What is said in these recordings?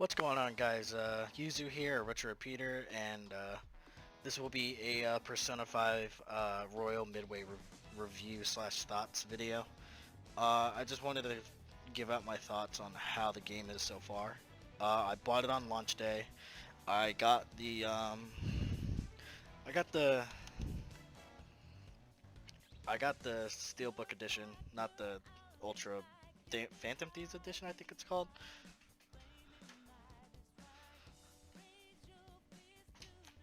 What's going on, guys? Yuzu here, Retro Repeater, and this will be a Persona 5 Royal Midway review slash thoughts video. I just wanted to give out my thoughts on how the game is so far. I bought it on launch day. I got the I got the I got the Steelbook edition, not the Ultra Phantom Thieves edition, I think it's called.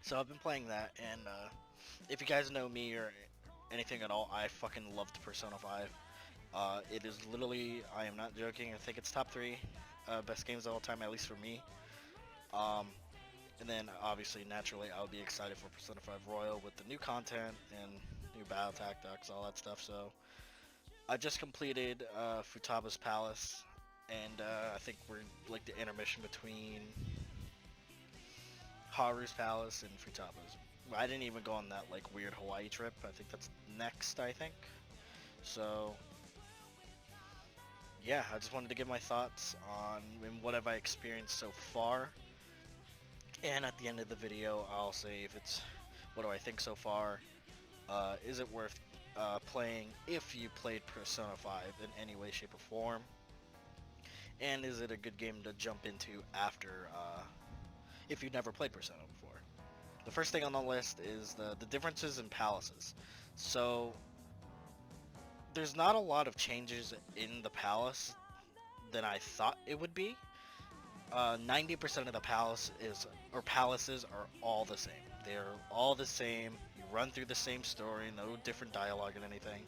So I've been playing that, and if you guys know me or anything at all, I fucking loved Persona 5. It is literally, I am not joking, I think it's top 3 best games of all time, at least for me. Um, and then obviously, naturally, I would be excited for Persona 5 Royal with the new content and new battle tactics, all that stuff. So I just completed Futaba's Palace, and I think we're like the intermission between Haru's Palace and Futaba's. I didn't even go on that like weird Hawaii trip. I think that's next, I think. So yeah, I just wanted to give my thoughts on what have I experienced so far. And at the end of the video, I'll say if it's what do I think so far. Is it worth playing if you played Persona 5 in any way, shape, or form? And is it a good game to jump into after if you've never played Persona before? The first thing on the list is the differences in palaces. So there's not a lot of changes in the palace than I thought it would be. 90% of the palaces are all the same. They're all the same. You run through the same story, no different dialogue and anything.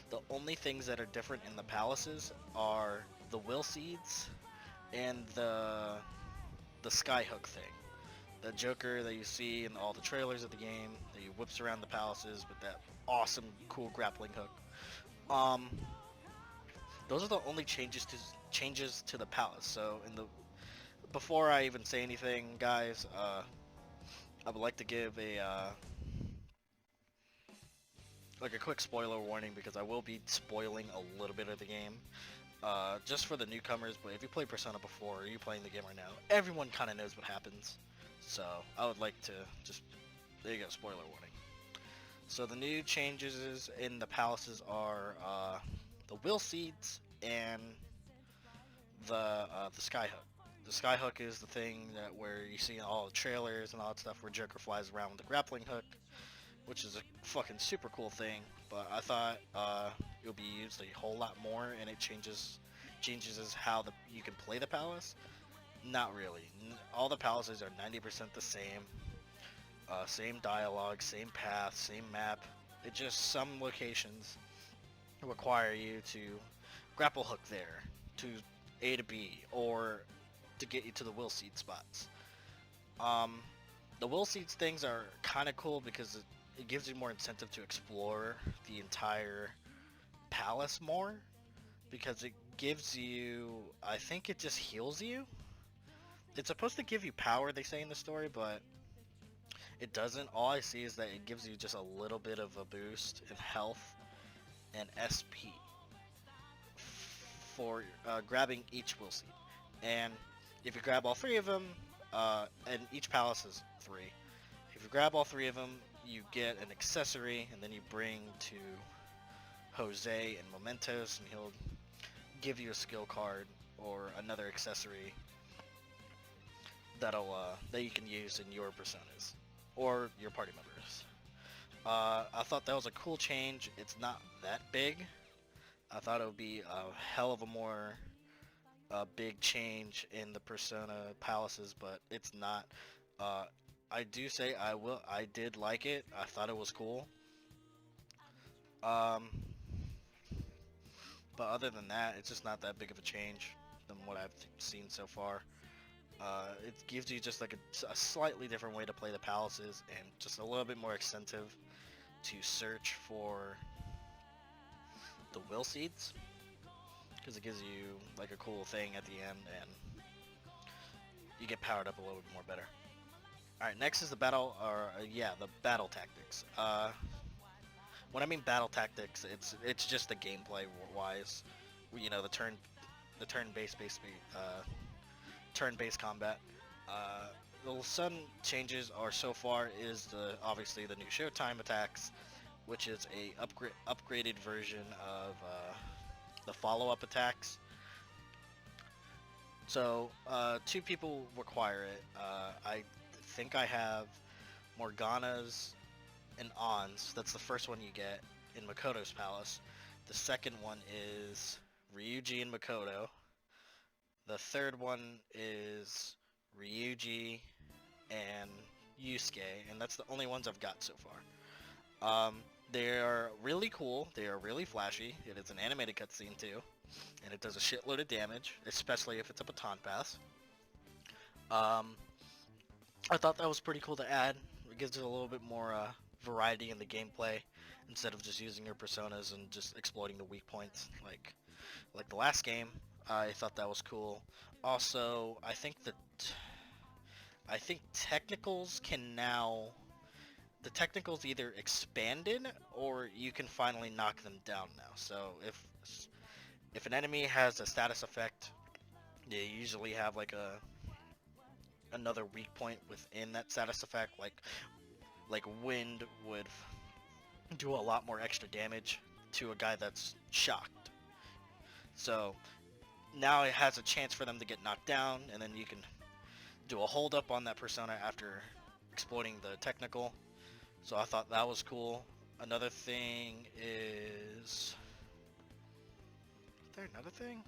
The only things that are different in the palaces are the will seeds and the skyhook thing. The Joker that you see in all the trailers of the game, that he whips around the palaces with that awesome, cool grappling hook. Um, those are the only changes to the palace. So in the before I even say anything, guys, I would like to give a like a quick spoiler warning because I will be spoiling a little bit of the game. Just for the newcomers, but if you played Persona before or you playing the game right now, everyone kind of knows what happens. So I would like to just, there you go, spoiler warning. So the new changes in the palaces are the will seeds and the skyhook. The skyhook is the thing that where you see in all the trailers and all that stuff where Joker flies around with the grappling hook, which is a fucking super cool thing. But I thought it'll be used a whole lot more, and it changes as how you can play the palace. Not really. All the palaces are 90% the same. Same dialogue, same path, same map. It just some locations require you to grapple hook there to A to B or to get you to the will seed spots. Um, the will seeds things are kind of cool because it gives you more incentive to explore the entire palace more because it gives you, I think it just heals you. It's supposed to give you power, they say in the story, but it doesn't. All I see is that it gives you just a little bit of a boost in health and SP for grabbing each will seed. And if you grab all 3 of them, and each palace is 3, if you grab all 3 of them, you get an accessory, and then you bring to Jose and Mementos, and he'll give you a skill card or another accessory that you can use in your personas or your party members. I thought that was a cool change. It's not that big. I thought it would be a hell of a more big change in the Persona palaces, but it's not. Uh, I do say I did like it. I thought it was cool. Um, but other than that, it's just not that big of a change than what I've seen so far. It gives you just like a slightly different way to play the palaces and just a little bit more incentive to search for the will seeds because it gives you like a cool thing at the end and you get powered up a little bit more better. Alright, next is the battle, the battle tactics. When I mean battle tactics, it's just the gameplay wise. You know, the turn-based basically turn-based combat. The sudden changes are so far is obviously the new Showtime attacks, which is a upgraded version of the follow-up attacks. So two people require it. I think I have Morgana's and On's. That's the first one you get in Makoto's palace. The second one is Ryuji and Makoto. The third one is Ryuji and Yusuke, and that's the only ones I've got so far. They are really cool. They are really flashy. It is an animated cutscene too, and it does a shitload of damage, especially if it's a baton pass. I thought that was pretty cool to add. It gives it a little bit more variety in the gameplay instead of just using your personas and just exploiting the weak points like the last game. I thought that was cool. Also, I think technicals can now the technicals either expanded or you can finally knock them down now. So if an enemy has a status effect, they usually have like another weak point within that status effect, like wind would do a lot more extra damage to a guy that's shocked. So now it has a chance for them to get knocked down, and then you can do a hold up on that persona after exploiting the technical. So I thought that was cool. Another thing is there another thing?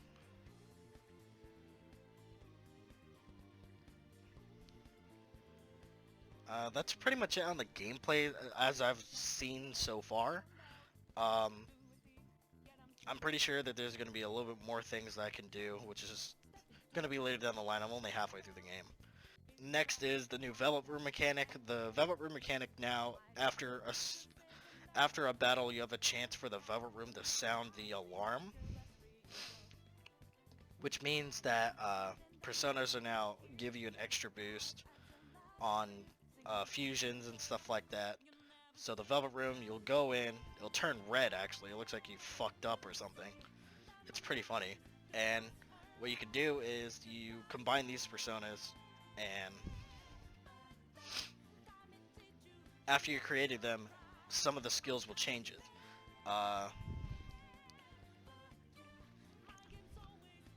That's pretty much it on the gameplay as I've seen so far. Um, I'm pretty sure that there's going to be a little bit more things that I can do, which is going to be later down the line. I'm only halfway through the game. Next is the new Velvet Room mechanic. The Velvet Room mechanic now, after a battle, you have a chance for the Velvet Room to sound the alarm, which means that personas are now give you an extra boost on fusions and stuff like that. So the Velvet Room, you'll go in, it'll turn red actually. It looks like you fucked up or something. It's pretty funny. And what you can do is you combine these personas, and after you created them, some of the skills will change it.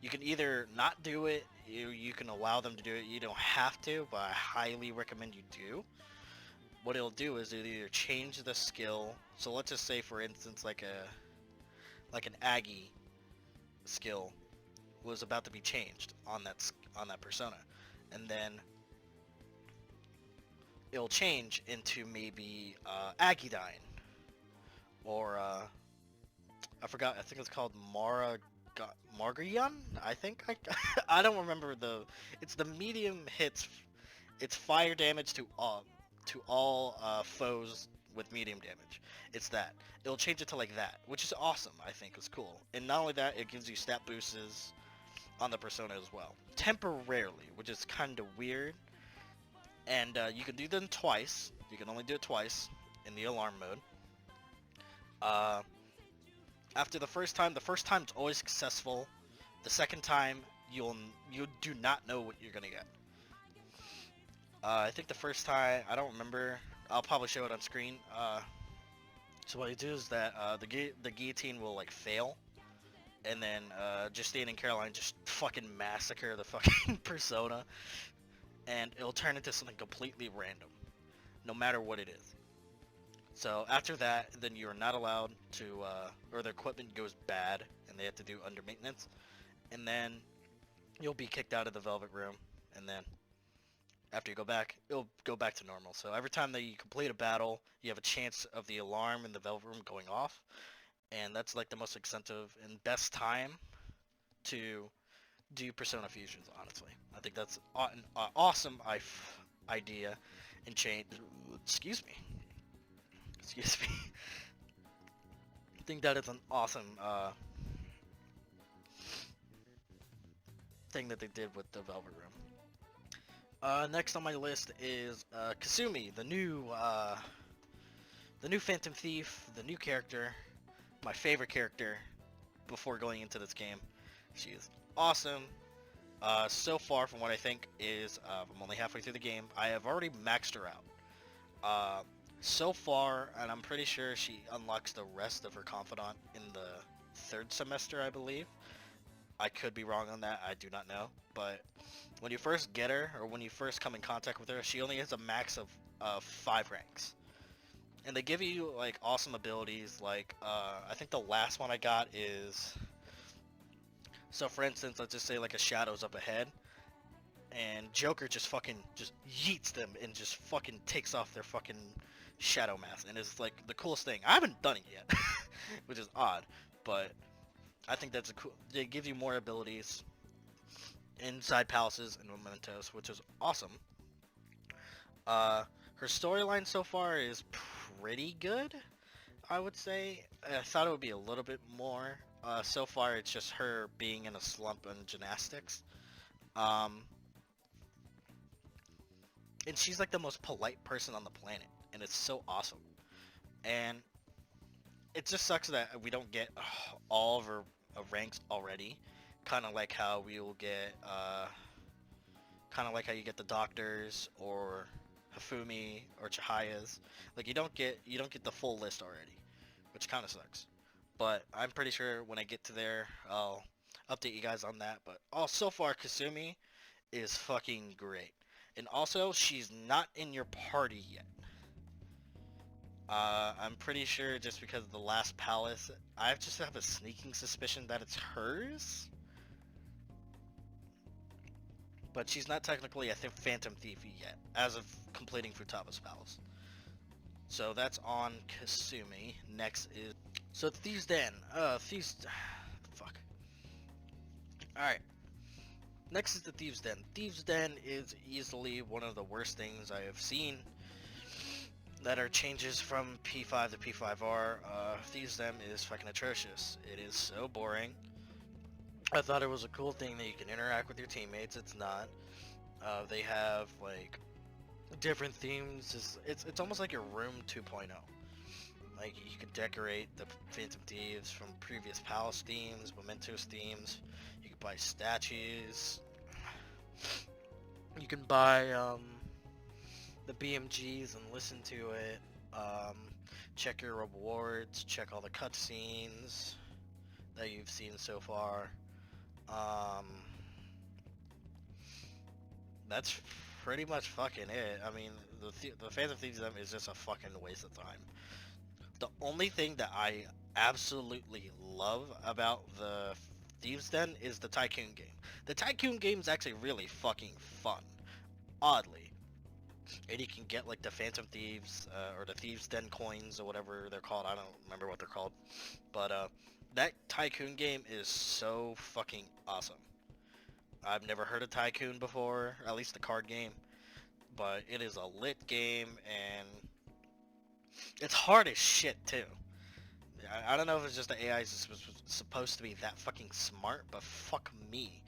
You can either not do it, you can allow them to do it, you don't have to, but I highly recommend you do. What it'll do is it'll either change the skill, so let's just say for instance like an Aggie skill was about to be changed on that persona, and then it'll change into maybe Aggiedyne, or I forgot, I think it's called Margarian. I think I don't remember it's the medium hits. It's fire damage to all foes with medium damage. It's that. It'll change it to like that, which is awesome. I think is cool. And not only that, it gives you stat boosts on the persona as well, temporarily, which is kind of weird. And you can do them twice. You can only do it twice in the alarm mode. After the first time it's always successful. The second time, you do not know what you're gonna get. I think the first time, I don't remember. I'll probably show it on screen. So what you do is that the guillotine will like fail, and then Justine and Caroline just fucking massacre the fucking persona, and it'll turn into something completely random, no matter what it is. So after that, then you are not allowed to, or the equipment goes bad, and they have to do under maintenance, and then you'll be kicked out of the Velvet Room, and then after you go back, it'll go back to normal. So every time that you complete a battle, you have a chance of the alarm in the Velvet Room going off, and that's like the most expensive and best time to do Persona fusions, honestly. I think that's an awesome idea and change. Excuse me. I think that is an awesome thing that they did with the Velvet Room. Next on my list is Kasumi, the new Phantom Thief, the new character, my favorite character before going into this game. She is awesome. So far, from what I think is, I'm only halfway through the game. I have already maxed her out. Uh, so far, and I'm pretty sure she unlocks the rest of her confidant in the third semester, I believe. I could be wrong on that. I do not know. But when you first get her, or when you first come in contact with her, she only has a max of 5 ranks. And they give you like awesome abilities. Like I think the last one I got is, so for instance, let's just say like a shadow's up ahead, and Joker just fucking just yeets them and just fucking takes off their fucking shadow mask, and it's like the coolest thing. I haven't done it yet, which is odd, but I think that's a cool. They give you more abilities inside palaces and mementos, which is awesome. Uh, Her storyline so far is pretty good, I would say. I thought it would be a little bit more. So far, it's just her being in a slump in gymnastics. Um, and she's like the most polite person on the planet, and it's so awesome. And it just sucks that we don't get all of her ranks already. Kind of like how we will get, kind of like how you get the doctors or Hifumi or Chihaya's. Like you don't get the full list already, which kind of sucks. But I'm pretty sure when I get to there, I'll update you guys on that. But so far Kasumi is fucking great. And also, she's not in your party yet. I'm pretty sure just because of the last palace, I just have a sneaking suspicion that it's hers. But she's not technically a Phantom Thief yet, as of completing Futaba's Palace. So that's on Kasumi. Next is... So Thieves' Den. Thieves... Fuck. Alright. Next is the Thieves' Den. Thieves' Den is easily one of the worst things I have seen that are changes from P5 to P5R. Thieves' Den is fucking atrocious. It is so boring. I thought it was a cool thing that you can interact with your teammates. It's not. They have like different themes. It's almost like your room 2.0. Like you can decorate the Phantom Thieves from previous Palace themes, Mementos themes. You can buy statues. You can buy the BMGs and listen to it. Check your rewards. Check all the cutscenes that you've seen so far. That's pretty much fucking it. I mean, the Phantom Thieves is just a fucking waste of time. The only thing that I absolutely love about the Thieves Den is the Tycoon game. The Tycoon game is actually really fucking fun, oddly. And you can get like the Phantom Thieves or the Thieves Den coins or whatever they're called. I don't remember what they're called. But that Tycoon game is so fucking awesome. I've never heard of Tycoon before, at least the card game. But it is a lit game and it's hard as shit too. I don't know if it's just the AI is supposed to be that fucking smart, but fuck me.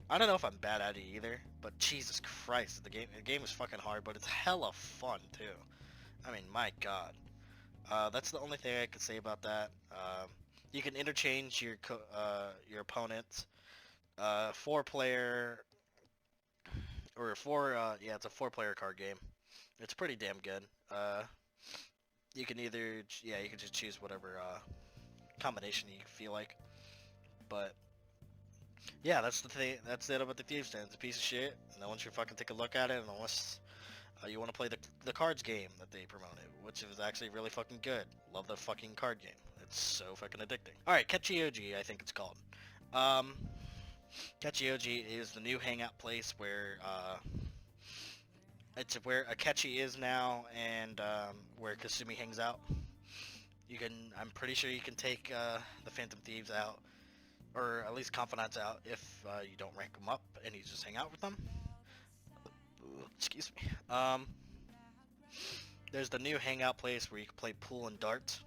I don't know if I'm bad at it either, but Jesus Christ, the game is fucking hard, but it's hella fun too. I mean, my god. That's the only thing I can say about that. You can interchange your opponents. 4-player or yeah, it's a 4-player card game. It's pretty damn good. You can either, yeah, you can just choose whatever combination you feel like. But yeah, that's the thing. That's it about the Thieves' Den. It's a piece of shit. No one should fucking take a look at it unless you want to play the cards game that they promoted, which is actually really fucking good. Love the fucking card game. It's so fucking addicting. All right, Ketchioji, I think it's called. Ketchioji is the new hangout place where it's where Akechi is now, and where Kasumi hangs out. I'm pretty sure you can take the Phantom Thieves out, or at least Confidants out, if you don't rank them up and you just hang out with them. Excuse me. There's the new hangout place where you can play pool and darts.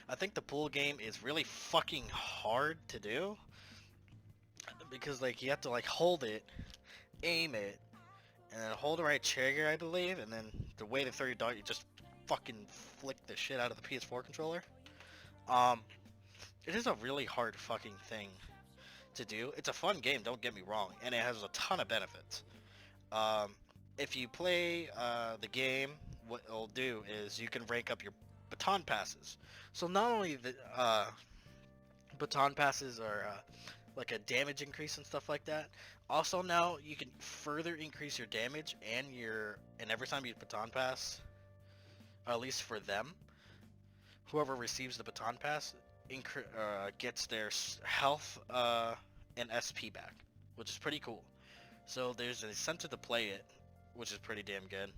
I think the pool game is really fucking hard to do, because like you have to like hold it, aim it, and then hold the right trigger, I believe, and then the way to throw your dart, you just fucking flick the shit out of the PS4 controller. It is a really hard fucking thing to do. It's a fun game, don't get me wrong, and it has a ton of benefits. Um, if you play the game, what it'll do is you can rank up your baton passes. So not only the baton passes are like a damage increase and stuff like that. Also now you can further increase your damage and every time you baton pass, or at least for them, whoever receives the baton pass gets their health and SP back, which is pretty cool. So there's an incentive to play it, which is pretty damn good.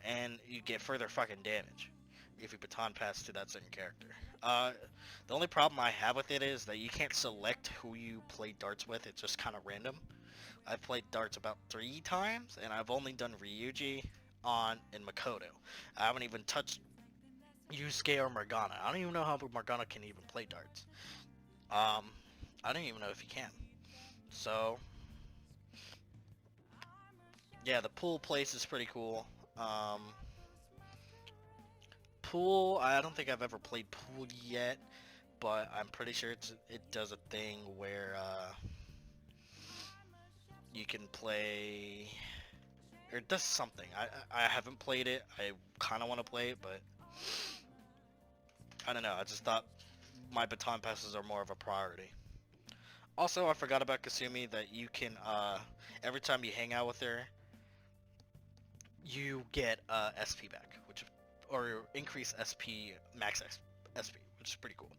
And you get further fucking damage if you baton pass to that certain character. The only problem I have with it is that you can't select who you play darts with. It's just kind of random. I've played darts about 3 times, and I've only done Ryuji, On, and Makoto. I haven't even touched Yusuke or Morgana. I don't even know how Morgana can even play darts. I don't even know if he can. So, yeah, the pool place is pretty cool. Pool, I don't think I've ever played pool yet, but I'm pretty sure it does a thing where you can play, or it does something. I haven't played it. I kind of want to play it, but I don't know. I just thought my baton passes are more of a priority. Also, I forgot about Kasumi that you can, every time you hang out with her, you get SP back, or increase SP, max SP, which is pretty cool.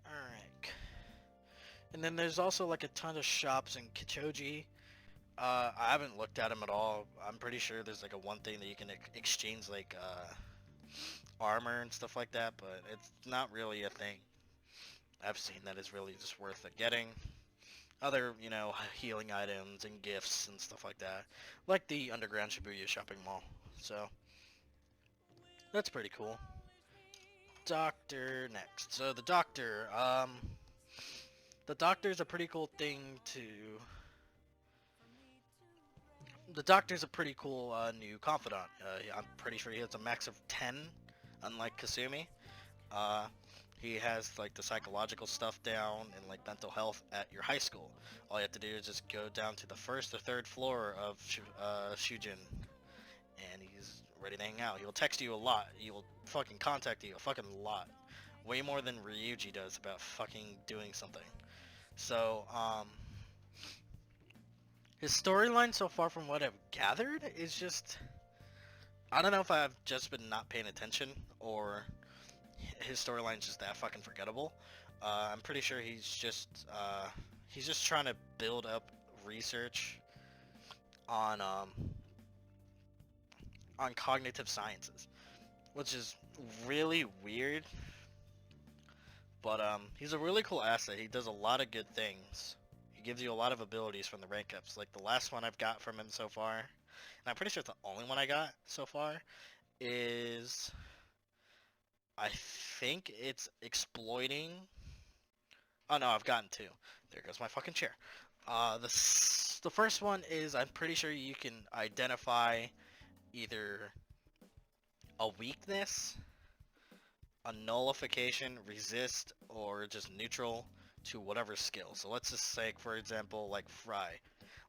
Alright. And then there's also like a ton of shops in Kichoji. I haven't looked at them at all. I'm pretty sure there's like a one thing that you can exchange like armor and stuff like that, but it's not really a thing I've seen that is really just worth getting. Other, healing items and gifts and stuff like that, like the underground Shibuya shopping mall. So that's pretty cool. Doctor next. So the doctor's a pretty cool thing to. The doctor's a pretty cool new confidant. I'm pretty sure he has a max of 10, unlike Kasumi. He has like the psychological stuff down and like mental health at your high school. All you have to do is just go down to the first or third floor of Shujin, and he's ready to hang out. He'll text you a lot. He will fucking contact you a fucking lot. Way more than Ryuji does about fucking doing something. So, his storyline so far from what I've gathered is just... I don't know if I've just been not paying attention, or his storyline's just that fucking forgettable. I'm pretty sure he's just trying to build up research on cognitive sciences, which is really weird. But he's a really cool asset. He does a lot of good things. He gives you a lot of abilities from the rank ups. Like the last one I've got from him so far, and I'm pretty sure it's the only one I got so far, is I think it's exploiting. Oh no, I've gotten 2. There goes my fucking chair. The first one is I'm pretty sure you can identify either a weakness, a nullification, resist, or just neutral to whatever skill. So let's just say, for example, like Fry.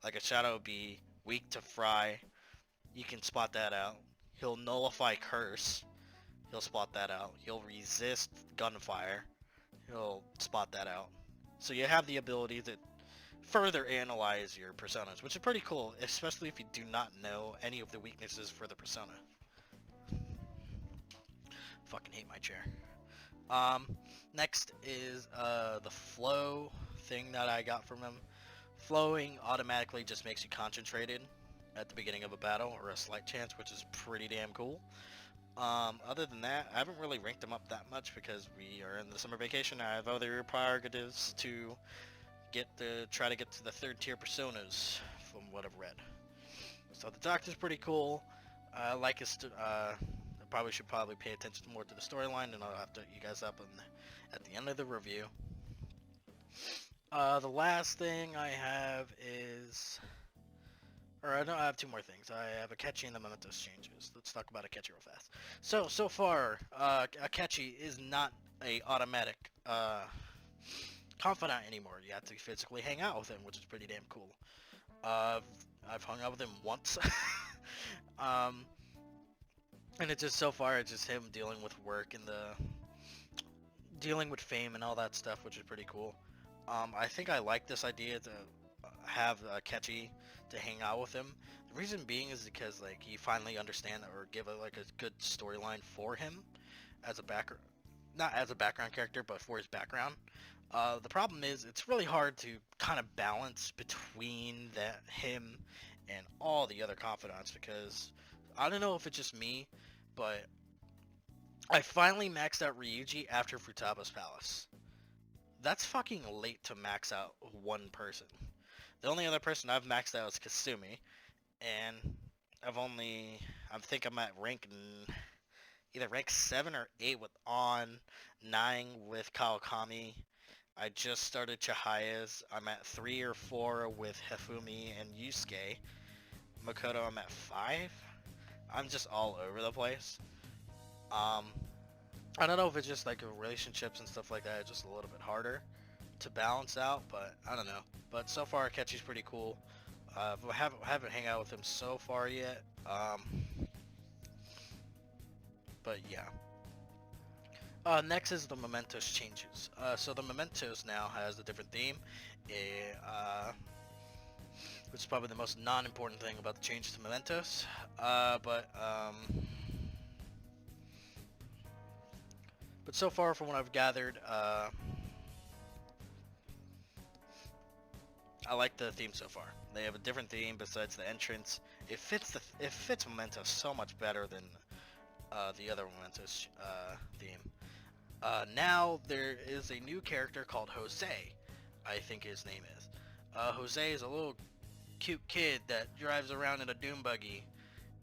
Like a Shadow would be weak to Fry. You can spot that out. He'll nullify Curse. He'll spot that out. He'll resist Gunfire. He'll spot that out. So you have the ability to further analyze your personas, which is pretty cool, especially if you do not know any of the weaknesses for the persona. Fucking hate my chair. Next is the flow thing that I got from him. Flowing automatically just makes you concentrated at the beginning of a battle, or a slight chance, which is pretty damn cool. Other than that, I haven't really ranked them up that much because we are in the summer vacation. I have other prerogatives to try to get to the 3rd tier personas from what I've read. So the Doctor's pretty cool. I like his. I should probably pay attention more to the storyline, and I'll have to you guys up at the end of the review. The last thing I have is, or I have 2 more things. I have Akechi and the Mementos changes. Let's talk about Akechi real fast. So far, Akechi is not a automatic confidant anymore. You have to physically hang out with him, which is pretty damn cool. Uh, I've hung out with him once. um, and it's just so far, it's just him dealing with work and dealing with fame and all that stuff, which is pretty cool. I think I like this idea to have Ketchy to hang out with him. The reason being is because like you finally understand or give like a good storyline for him as a background, not as a background character, but for his background. The problem is it's really hard to kind of balance between that him and all the other confidants because I don't know if it's just me, but I finally maxed out Ryuji after Futaba's Palace. That's fucking late to max out one person. The only other person I've maxed out is Kasumi, and I think I'm at either rank 7 or 8 with On, 9 with Kawakami. I just started Chihiya's. I'm at 3 or 4 with Hefumi and Yusuke. Makoto, I'm at 5. I'm just all over the place. Um, I don't know if it's just like relationships and stuff like that. It's just a little bit harder to balance out, but I don't know. But so far, Akechi's pretty cool. Haven't hang out with him so far yet. But yeah. Next is the Mementos changes. So the Mementos now has a different theme, which is probably the most non-important thing about the changes to Mementos. But so far, from what I've gathered, I like the theme so far. They have a different theme besides the entrance. It fits Mementos so much better than the other Mementos theme. Now there is a new character called Jose, I think his name is. Jose is a little cute kid that drives around in a doom buggy,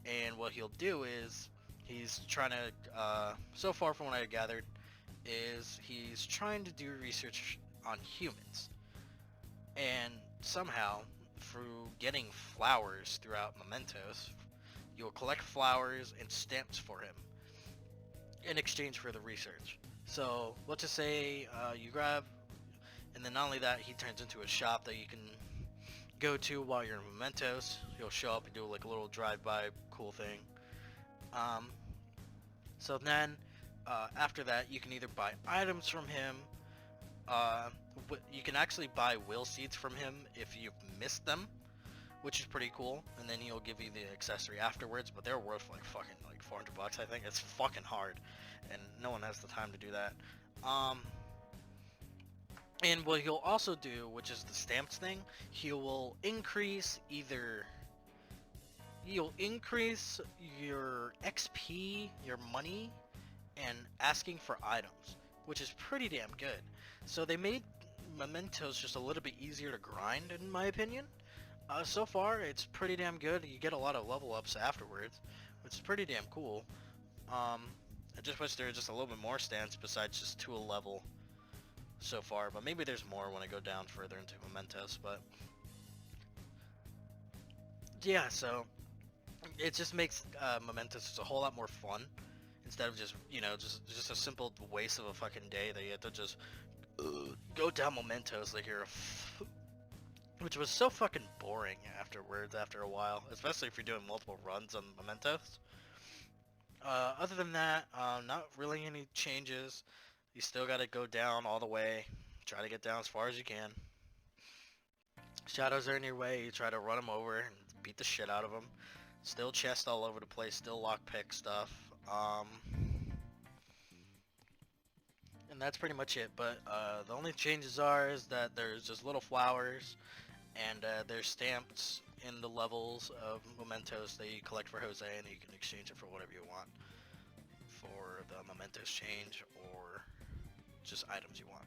and what he'll do is he's trying to, so far from what I gathered, is he's trying to do research on humans. And somehow, through getting flowers throughout Mementos, you'll collect flowers and stamps for him in exchange for the research. So let's just say you grab, and then not only that, he turns into a shop that you can go to while you're in Mementos. He'll show up and do like a little drive-by cool thing. So then, after that, you can either buy items from him. You can actually buy will seeds from him if you've missed them, which is pretty cool. And then he'll give you the accessory afterwards. But they're worth like fucking like $400, I think. It's fucking hard, and no one has the time to do that. And what he'll also do, which is the stamps thing, you'll increase your XP, your money, and asking for items, which is pretty damn good. So they made Mementos just a little bit easier to grind, in my opinion. So far, it's pretty damn good. You get a lot of level ups afterwards, which is pretty damn cool. I just wish there was just a little bit more stamps besides just 2 a level so far, but maybe there's more when I go down further into Mementos. But yeah, so it just makes Mementos just a whole lot more fun instead of just just a simple waste of a fucking day that you have to just go down Mementos like you're which was so fucking boring afterwards after a while, especially if you're doing multiple runs on Mementos. Other than that, not really any changes. You still gotta go down all the way. Try to get down as far as you can. Shadows are in your way. You try to run them over and beat the shit out of them. Still chest all over the place. Still lockpick stuff. And that's pretty much it. But the only changes is that there's just little flowers, and there's stamps in the levels of Mementos that you collect for Jose, and you can exchange it for whatever you want for the Mementos change or just items you want.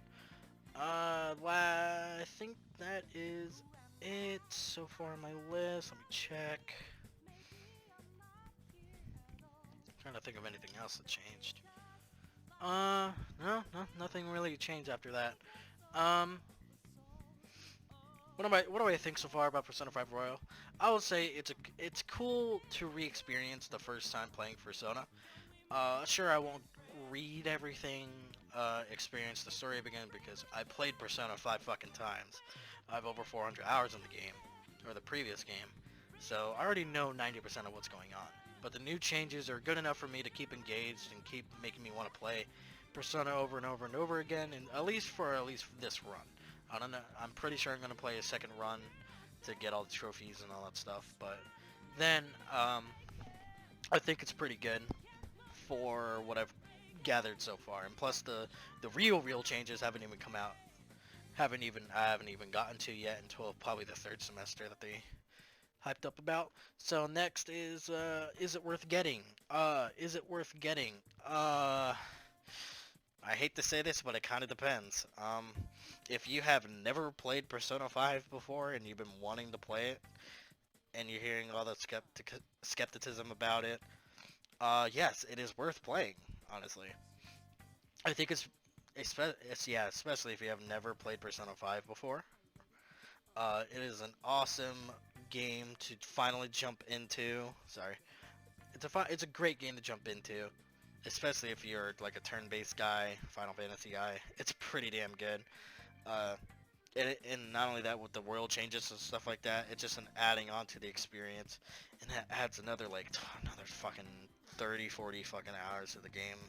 I think that is it so far on my list. Let me check. I'm trying to think of anything else that changed. No, nothing really changed after that. What do I think so far about Persona 5 Royal? I would say it's cool to re-experience the first time playing Persona. Sure, I won't read everything experience the story again because I played Persona 5 fucking times. I have over 400 hours in the game, or the previous game, so I already know 90% of what's going on. But the new changes are good enough for me to keep engaged and keep making me want to play Persona over and over and over again, and at least this run. I don't know. I'm pretty sure I'm gonna play a second run to get all the trophies and all that stuff, but then I think it's pretty good for what I've gathered so far. And plus the real changes haven't even come out. I haven't even gotten to yet until probably the third semester that they hyped up about. So next is it worth getting? Is it worth getting? I hate to say this, but it kind of depends. If you have never played Persona 5 before and you've been wanting to play it, and you're hearing all the skepticism about it, yes, it is worth playing. Honestly, I think especially if you have never played Persona 5 before. It is an awesome game to finally jump into. Sorry, it's a great game to jump into, especially if you're like a turn-based guy, Final Fantasy guy. It's pretty damn good. Uh, and not only that, with the world changes and stuff like that, it's just an adding on to the experience, and that adds another fucking 30, 40 fucking hours to the game.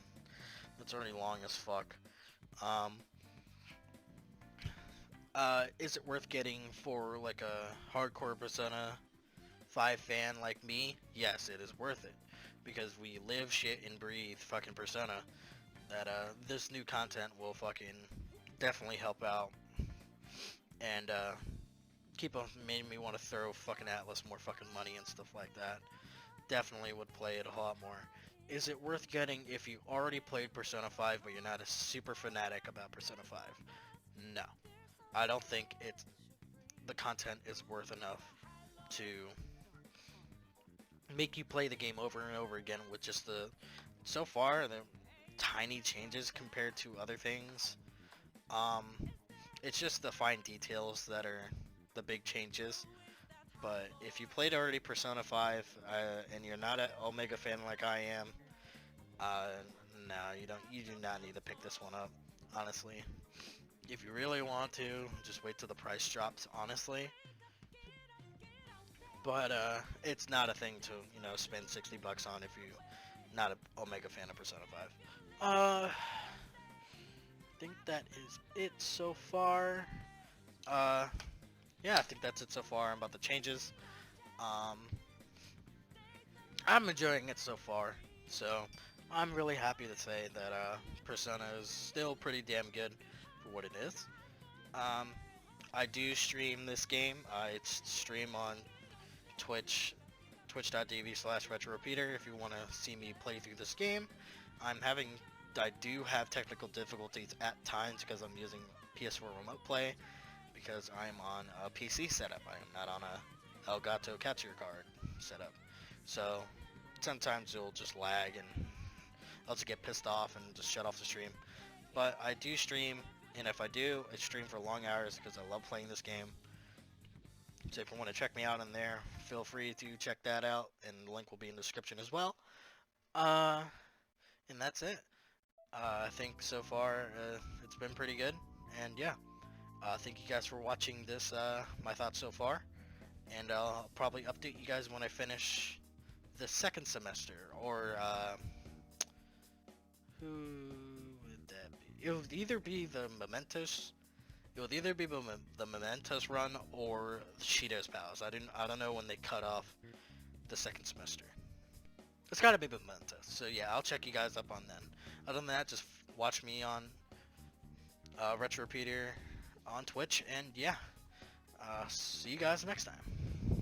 It's already long as fuck. Um, is it worth getting for like a hardcore Persona 5 fan like me? Yes, it is worth it. Because we live, shit, and breathe fucking Persona. That this new content will fucking definitely help out. And keep on making me want to throw fucking Atlas more fucking money and stuff like that. Definitely would play it a lot more. Is it worth getting if you already played Persona 5 but you're not a super fanatic about Persona 5? No. I don't think the content is worth enough to make you play the game over and over again with just so far the tiny changes compared to other things. Um, it's just the fine details that are the big changes. But if you played already Persona 5 and you're not an Omega fan like I am, uh, no, you do not need to pick this one up, honestly. If you really want to, just wait till the price drops, honestly. But it's not a thing to, spend 60 bucks on if you're not an Omega fan of Persona 5. I think that is it so far. Yeah, I think that's it so far about the changes. Um, I'm enjoying it so far, so I'm really happy to say that Persona is still pretty damn good for what it is. Um, I do stream this game. I stream on Twitch, twitch.tv/retrorepeater if you want to see me play through this game. I do have technical difficulties at times because I'm using PS4 Remote Play because I'm on a PC setup. I am not on a Elgato capture card setup. So sometimes it'll just lag and I'll just get pissed off and just shut off the stream. But I do stream, and if I do, I stream for long hours because I love playing this game. So if you want to check me out in there, feel free to check that out, and the link will be in the description as well. Uh, and that's it. I think so far it's been pretty good, and yeah. Thank you guys for watching this, my thoughts so far, and I'll probably update you guys when I finish the second semester, or who would that be? It would either be the Mementos. It would either be the Mementos run or Shido's Palace. I don't know when they cut off the second semester. It's gotta be Mementos. So yeah, I'll check you guys up on then. Other than that, just watch me on Retro Repeater on Twitch, and yeah, see you guys next time.